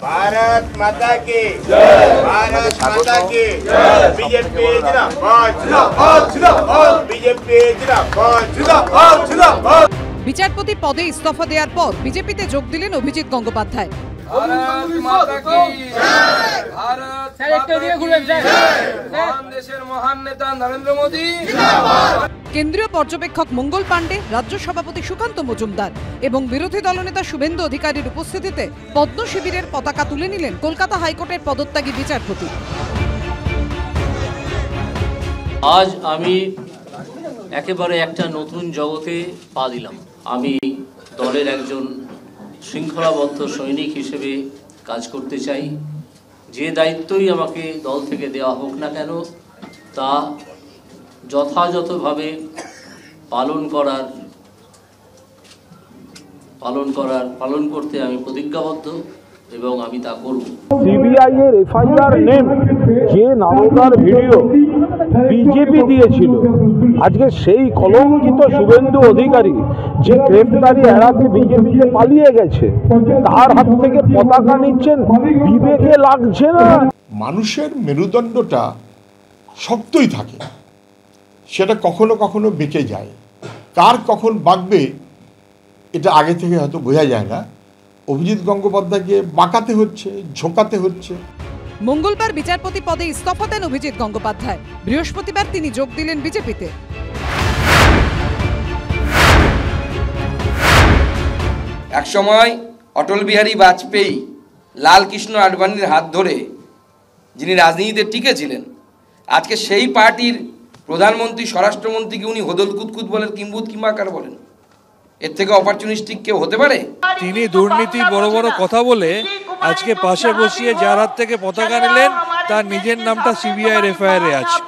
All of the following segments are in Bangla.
भारत माता की जय, भारत माता की जय, बीजेपी जिंदाबाद जिंदाबाद जिंदाबाद, बीजेपी जिंदाबाद जिंदाबाद जिंदाबाद। বিচারপতি পদে ইস্তফা দেওয়ার পর বিজেপিতে যোগ দিলেন অভিজিৎ গঙ্গোপাধ্যায়। भारत माता की जय, भारत माता की जय, महान देशेर महान नेता नरेंद्र मोदी जिंदाबाद। কেন্দ্রীয় পর্যবেক্ষক মঙ্গল পাণ্ডে, রাজ্য সভাপতি সুকান্ত মজুমদার এবং বিরোধী দলনেতা শুভেন্দু অধিকারীর উপস্থিতিতে পদ্ম শিবিরের পতাকা তুলে নিলেন কলকাতা হাইকোর্টের পদত্যাগী বিচারপতি। আজ আমি একেবারে একটা নতুন জগতে পা দিলাম। আমি দলের একজন শৃঙ্খলাবদ্ধ সৈনিক হিসেবে কাজ করতে চাই। যে দায়িত্বই আমাকে দল থেকে দেওয়া হোক না কেন তা যথাযথভাবে পালন করতে আমি প্রতিজ্ঞাবদ্ধ এবং আমি তা করব। সিবিআই এর এফআইআর নেম যে নারদার ভিডিও বিজেপি দিয়েছিল, আজকে সেই কলঙ্কিত শুভেন্দু অধিকারী যে গ্রেফতারি এড়াতে বিজেপিতে পালিয়ে গেছে, তার হাত থেকে পতাকা নিচ্ছেন, বিবেকে লাগছে না। মানুষের মেরুদণ্ডটা শক্তই থাকে, সেটা কখনো কখনো বেঁকে যায়। কার কখন বাঁকবে এটা আগে থেকে হয়তো বোঝা যায় না। অভিজিৎ গঙ্গোপাধ্যায়কে বাঁকাতে হচ্ছে, ঝোঁকাতে হচ্ছে। মঙ্গলবার বিচারপতি পদে ইস্তফা দেন অভিজিৎ গঙ্গোপাধ্যায়। বৃহস্পতিবার তিনি যোগ দিলেন বিজেপিতে। একসময় অটল বিহারী বাজপেয়ী লালকৃষ্ণ আডবাণীর হাত ধরে যিনি রাজনীতিতে টিকেছিলেন, আজকে সেই পার্টির প্রধানমন্ত্রী স্বরাষ্ট্রমন্ত্রীকে উনি হোদল কুতকুত বলেন, কিম্বুত কিমাকার বলেন। এর থেকে অপরচুনিস্টিক কেউ হতে পারে? তিনি দুর্নীতি বড় বড় কথা বলে আজকে পাশে বসিয়ে যার হাত থেকে পতাকা নিলেন তার নিজের নামটা সিবিআই এর এফআইআর এ আছে।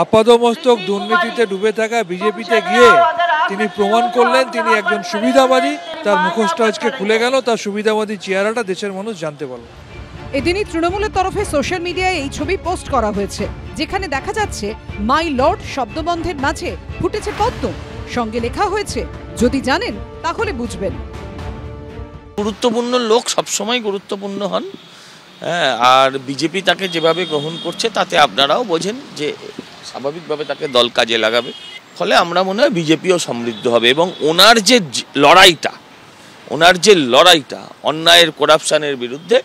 আপাদমস্তক দুর্নীতিতে ডুবে থাকা বিজেপিতে গিয়ে তিনি প্রমাণ করলেন তিনি একজন সুবিধাবাদী। তার মুখোশটা আজকে খুলে গেল, তার সুবিধাবাদী চেহারাটা দেশের মানুষ জানতে পারল। এদিনই তৃণমূলের তরফে সোশ্যাল মিডিয়ায় এই ছবি পোস্ট করা হয়েছে, যেখানে দেখা যাচ্ছে মাই লর্ড শব্দবন্ধের মাঝে ফুটেছে পদ্ম, সঙ্গে লেখা হয়েছে যদি জানেন তাহলে বুঝবেন। গুরুত্বপূর্ণ লোক সবসময় গুরুত্বপূর্ণ হন, আর বিজেপি তাকে যেভাবে গ্রহণ করছে তাতে আপনারাও বোঝেন যে স্বাভাবিকভাবে তাকে দল কাজে লাগাবে। ফলে আমরা মনে হয় বিজেপিও সমৃদ্ধ হবে এবং ওনার যে লড়াইটা অন্যায়ের করাপশনের বিরুদ্ধে,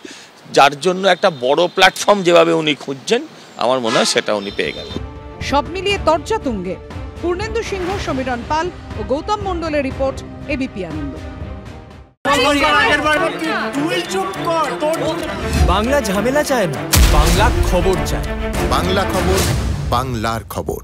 যার জন্য একটা বড় প্ল্যাটফর্ম যেভাবে উনি খুঁজছেন, আমার মনে হয় সেটা উনি পেয়ে গেলেন। সব মিলিয়ে তর্জা তুঙ্গে। পূর্ণেন্দু সিংহ, সমীরণ পাল ও গৌতম মণ্ডলের রিপোর্ট, এবিপি আনন্দ। বাংলা ঝামেলা চায় না, বাংলা খবর চায়। বাংলা খবর, বাংলার খবর।